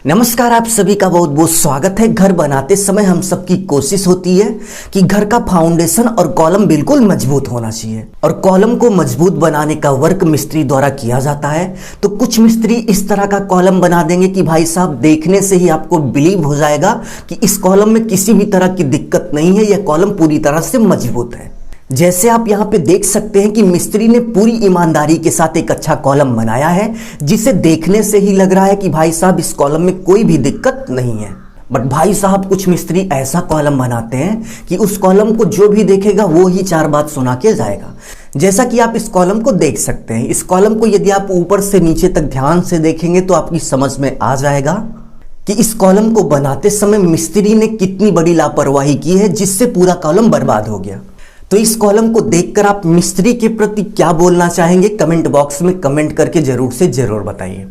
नमस्कार, आप सभी का बहुत बहुत स्वागत है। घर बनाते समय हम सबकी कोशिश होती है कि घर का फाउंडेशन और कॉलम बिल्कुल मजबूत होना चाहिए और कॉलम को मजबूत बनाने का वर्क मिस्त्री द्वारा किया जाता है। तो कुछ मिस्त्री इस तरह का कॉलम बना देंगे कि भाई साहब देखने से ही आपको बिलीव हो जाएगा कि इस कॉलम में किसी भी तरह की दिक्कत नहीं है, यह कॉलम पूरी तरह से मजबूत है। जैसे आप यहाँ पे देख सकते हैं कि मिस्त्री ने पूरी ईमानदारी के साथ एक अच्छा कॉलम बनाया है, जिसे देखने से ही लग रहा है कि भाई साहब इस कॉलम में कोई भी दिक्कत नहीं है। बट भाई साहब कुछ मिस्त्री ऐसा कॉलम बनाते हैं कि उस कॉलम को जो भी देखेगा वो ही चार बात सुना के जाएगा। जैसा कि आप इस कॉलम को देख सकते हैं, इस कॉलम को यदि आप ऊपर से नीचे तक ध्यान से देखेंगे तो आपकी समझ में आ जाएगा कि इस कॉलम को बनाते समय मिस्त्री ने कितनी बड़ी लापरवाही की है, जिससे पूरा कॉलम बर्बाद हो गया। तो इस कॉलम को देखकर आप मिस्त्री के प्रति क्या बोलना चाहेंगे, कमेंट बॉक्स में कमेंट करके जरूर से जरूर बताइए।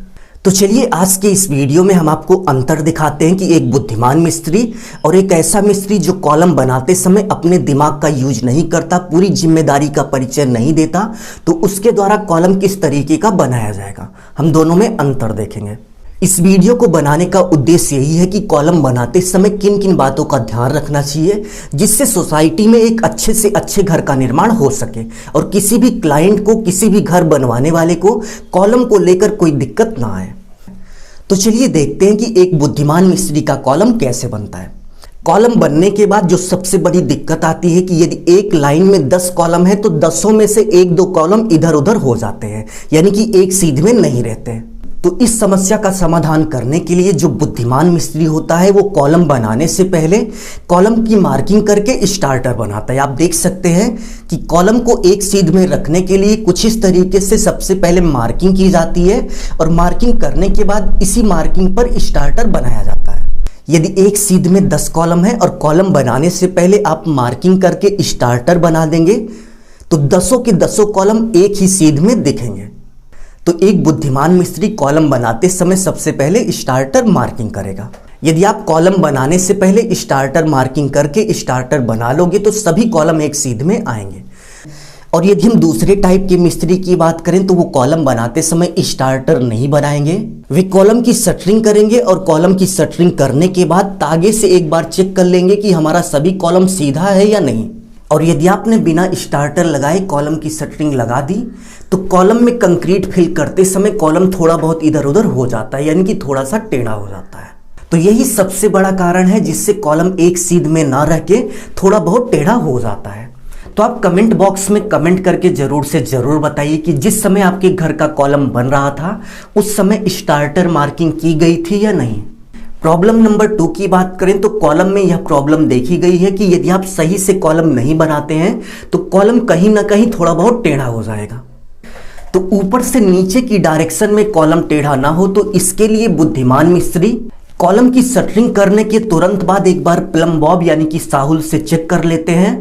तो चलिए आज के इस वीडियो में हम आपको अंतर दिखाते हैं कि एक बुद्धिमान मिस्त्री और एक ऐसा मिस्त्री जो कॉलम बनाते समय अपने दिमाग का यूज नहीं करता, पूरी जिम्मेदारी का परिचय नहीं देता, तो उसके द्वारा कॉलम किस तरीके का बनाया जाएगा, हम दोनों में अंतर देखेंगे। इस वीडियो को बनाने का उद्देश्य यही है कि कॉलम बनाते समय किन किन बातों का ध्यान रखना चाहिए, जिससे सोसाइटी में एक अच्छे से अच्छे घर का निर्माण हो सके और किसी भी क्लाइंट को, किसी भी घर बनवाने वाले को कॉलम को लेकर कोई दिक्कत ना आए। तो चलिए देखते हैं कि एक बुद्धिमान मिस्त्री का कॉलम कैसे बनता है। कॉलम बनने के बाद जो सबसे बड़ी दिक्कत आती है कि यदि एक लाइन में 10 कॉलम है तो 10 में से 1-2 कॉलम इधर उधर हो जाते हैं, यानी कि एक सीध में नहीं रहते हैं। तो इस समस्या का समाधान करने के लिए जो बुद्धिमान मिस्त्री होता है वो कॉलम बनाने से पहले कॉलम की मार्किंग करके स्टार्टर बनाता है। आप देख सकते हैं कि कॉलम को एक सीध में रखने के लिए कुछ इस तरीके से सबसे पहले मार्किंग की जाती है और मार्किंग करने के बाद इसी मार्किंग पर स्टार्टर बनाया जाता है। यदि एक सीध में 10 कॉलम है और कॉलम बनाने से पहले आप मार्किंग करके स्टार्टर बना देंगे तो 10 के 10 कॉलम एक ही सीध में दिखेंगे। तो एक बुद्धिमान मिस्त्री कॉलम बनाते समय सबसे पहले स्टार्टर मार्किंग करेगा। यदि आप कॉलम बनाने से पहले स्टार्टर मार्किंग करके स्टार्टर बना लोगे तो सभी कॉलम एक सीध में आएंगे। और यदि हम दूसरे टाइप के मिस्त्री की बात करें तो वो कॉलम बनाते समय स्टार्टर नहीं बनाएंगे, वे कॉलम की शटरिंग करेंगे और कॉलम की शटरिंग करने के बाद तागे से एक बार चेक कर लेंगे कि हमारा सभी कॉलम सीधा है या नहीं। और यदि आपने बिना स्टार्टर लगाए कॉलम की शटरिंग लगा दी तो कॉलम में कंक्रीट फिल करते समय कॉलम थोड़ा बहुत इधर उधर हो जाता है, यानी कि थोड़ा सा टेढ़ा हो जाता है। तो यही सबसे बड़ा कारण है जिससे कॉलम एक सीध में ना रह के थोड़ा बहुत टेढ़ा हो जाता है। तो आप कमेंट बॉक्स में कमेंट करके जरूर से जरूर बताइए कि जिस समय आपके घर का कॉलम बन रहा था उस समय स्टार्टर मार्किंग की गई थी या नहीं। प्रॉब्लम नंबर 2 की बात करें तो कॉलम में यह प्रॉब्लम देखी गई है कि यदि आप सही से कॉलम नहीं बनाते हैं तो कॉलम कहीं ना कहीं थोड़ा बहुत टेढ़ा हो जाएगा। तो ऊपर से नीचे की डायरेक्शन में कॉलम टेढ़ा ना हो तो इसके लिए बुद्धिमान मिस्त्री कॉलम की शटरिंग करने के तुरंत बाद एक बार प्लम बॉब यानी कि साहुल से चेक कर लेते हैं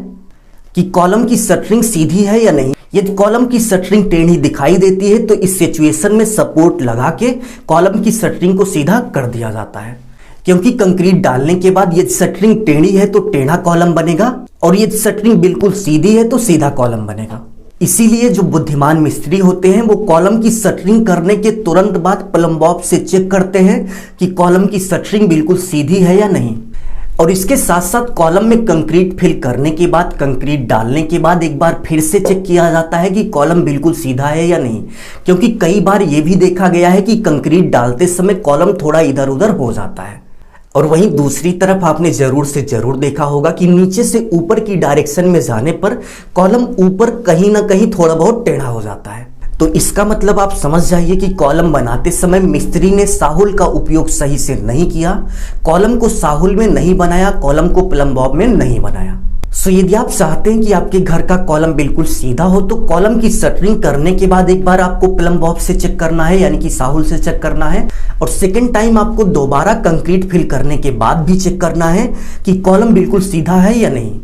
कि कॉलम की शटरिंग सीधी है या नहीं। यदि कॉलम की शटरिंग टेढ़ी दिखाई देती है तो इस सिचुएशन में सपोर्ट लगा के कॉलम की शटरिंग को सीधा कर दिया जाता है, क्योंकि कंक्रीट डालने के बाद यदि शटरिंग टेढ़ी है तो टेढ़ा कॉलम बनेगा और यदि शटरिंग बिल्कुल सीधी है तो सीधा कॉलम बनेगा। इसीलिए जो बुद्धिमान मिस्त्री होते हैं वो कॉलम की शटरिंग करने के तुरंत बाद प्लम बॉब से चेक करते हैं कि कॉलम की शटरिंग बिल्कुल सीधी है या नहीं। और इसके साथ साथ कॉलम में कंक्रीट फिल करने के बाद, कंक्रीट डालने के बाद एक बार फिर से चेक किया जाता है कि कॉलम बिल्कुल सीधा है या नहीं, क्योंकि कई बार ये भी देखा गया है कि कंक्रीट डालते समय कॉलम थोड़ा इधर उधर हो जाता है। और वहीं दूसरी तरफ आपने जरूर से जरूर देखा होगा कि नीचे से ऊपर की डायरेक्शन में जाने पर कॉलम ऊपर कहीं ना कहीं थोड़ा बहुत टेढ़ा हो जाता है। तो इसका मतलब आप समझ जाइए कि कॉलम बनाते समय मिस्त्री ने साहुल का उपयोग सही से नहीं किया, कॉलम को साहुल में नहीं बनाया, कॉलम को प्लम बॉब में नहीं बनाया। सो यदि आप चाहते हैं कि आपके घर का कॉलम बिल्कुल सीधा हो तो कॉलम की शटरिंग करने के बाद एक बार आपको प्लम बॉब से चेक करना है, यानी कि साहुल से चेक करना है, और सेकेंड टाइम आपको दोबारा कंक्रीट फिल करने के बाद भी चेक करना है कि कॉलम बिल्कुल सीधा है या नहीं।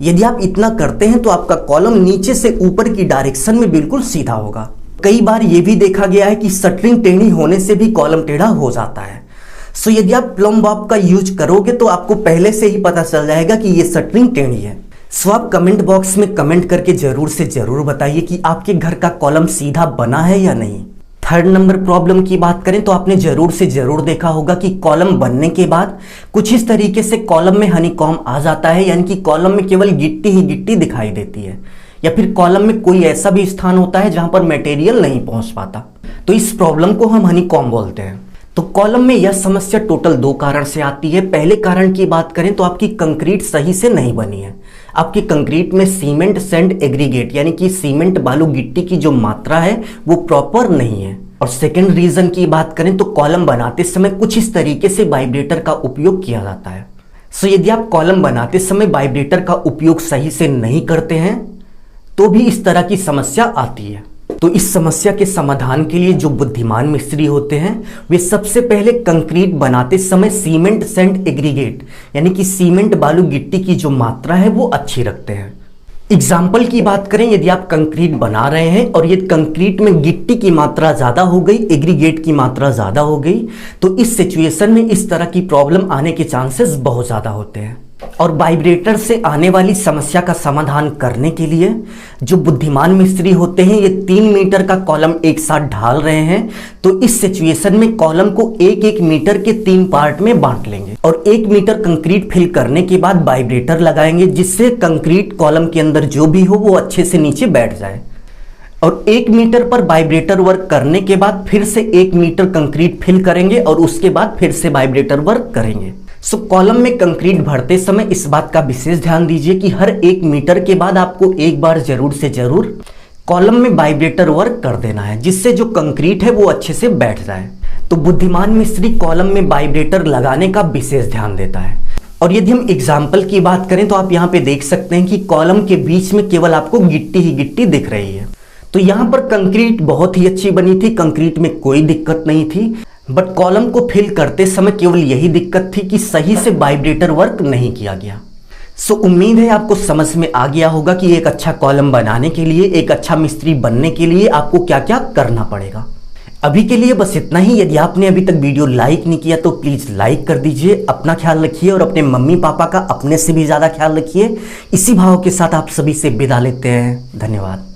यदि आप इतना करते हैं तो आपका कॉलम नीचे से ऊपर की डायरेक्शन में बिल्कुल सीधा होगा। कई बार यह भी देखा गया है कि शटरिंग टेढ़ी होने से भी कॉलम टेढ़ा हो जाता है। सो यदि आप प्लम बॉब का यूज करोगे तो आपको पहले से ही पता चल जाएगा कि ये शटरिंग टेढ़ी है। सो आप कमेंट बॉक्स में कमेंट करके जरूर से जरूर बताइए कि आपके घर का कॉलम सीधा बना है या नहीं। थर्ड नंबर प्रॉब्लम की बात करें तो आपने जरूर से जरूर देखा होगा कि कॉलम बनने के बाद कुछ इस तरीके से कॉलम में हनीकॉम्ब आ जाता है, यानी कि कॉलम में केवल गिट्टी ही गिट्टी दिखाई देती है, या फिर कॉलम में कोई ऐसा भी स्थान होता है जहां पर मटेरियल नहीं पहुंच पाता। तो इस प्रॉब्लम को हम हनीकॉम्ब बोलते हैं। तो कॉलम में यह समस्या टोटल 2 कारण से आती है। पहले कारण की बात करें तो आपकी कंक्रीट सही से नहीं बनी है। आपकी कंक्रीट में सीमेंट सैंड एग्रीगेट यानी कि सीमेंट बालू गिट्टी की जो मात्रा है वो प्रॉपर नहीं है। और सेकंड रीजन की बात करें तो कॉलम बनाते समय कुछ इस तरीके से वाइब्रेटर का उपयोग किया जाता है। सो यदि आप कॉलम बनाते समय वाइब्रेटर का उपयोग सही से नहीं करते हैं तो भी इस तरह की समस्या आती है। तो इस समस्या के समाधान के लिए जो बुद्धिमान मिस्त्री होते हैं वे सबसे पहले कंक्रीट बनाते समय सीमेंट सैंड एग्रीगेट यानी कि सीमेंट बालू गिट्टी की जो मात्रा है वो अच्छी रखते हैं। एग्जाम्पल की बात करें, यदि आप कंक्रीट बना रहे हैं और यदि कंक्रीट में गिट्टी की मात्रा ज़्यादा हो गई, एग्रीगेट की मात्रा ज़्यादा हो गई, तो इस सिचुएशन में इस तरह की प्रॉब्लम आने के चांसेस बहुत ज़्यादा होते हैं। और वाइब्रेटर से आने वाली समस्या का समाधान करने के लिए जो बुद्धिमान मिस्त्री होते हैं ये 3 मीटर का कॉलम एक साथ ढाल रहे हैं, तो इस सिचुएशन में कॉलम को 1-1 मीटर के 3 पार्ट में बांट लेंगे और 1 मीटर कंक्रीट फिल करने के बाद वाइब्रेटर लगाएंगे, जिससे कंक्रीट कॉलम के अंदर जो भी हो वो अच्छे से नीचे बैठ जाए। और 1 मीटर पर वाइब्रेटर वर्क करने के बाद फिर से 1 मीटर कंक्रीट फिल करेंगे और उसके बाद फिर से वाइब्रेटर वर्क करेंगे। सो कॉलम में कंक्रीट भरते समय इस बात का विशेष ध्यान दीजिए कि हर 1 मीटर के बाद आपको एक बार जरूर से जरूर कॉलम में वाइब्रेटर वर्क कर देना है, जिससे जो कंक्रीट है वो अच्छे से बैठ जाए। तो बुद्धिमान मिस्त्री कॉलम में वाइब्रेटर लगाने का विशेष ध्यान देता है। और यदि हम एग्जाम्पल की बात करें तो आप यहाँ पे देख सकते हैं कि कॉलम के बीच में केवल आपको गिट्टी ही गिट्टी दिख रही है। तो यहाँ पर कंक्रीट बहुत ही अच्छी बनी थी, कंक्रीट में कोई दिक्कत नहीं थी, बट कॉलम को फिल करते समय केवल यही दिक्कत थी कि सही से वाइब्रेटर वर्क नहीं किया गया। सो उम्मीद है आपको समझ में आ गया होगा कि एक अच्छा कॉलम बनाने के लिए, एक अच्छा मिस्त्री बनने के लिए आपको क्या क्या करना पड़ेगा। अभी के लिए बस इतना ही। यदि आपने अभी तक वीडियो लाइक नहीं किया तो प्लीज़ लाइक कर दीजिए। अपना ख्याल रखिए और अपने मम्मी पापा का अपने से भी ज़्यादा ख्याल रखिए। इसी भाव के साथ आप सभी से विदा लेते हैं। धन्यवाद।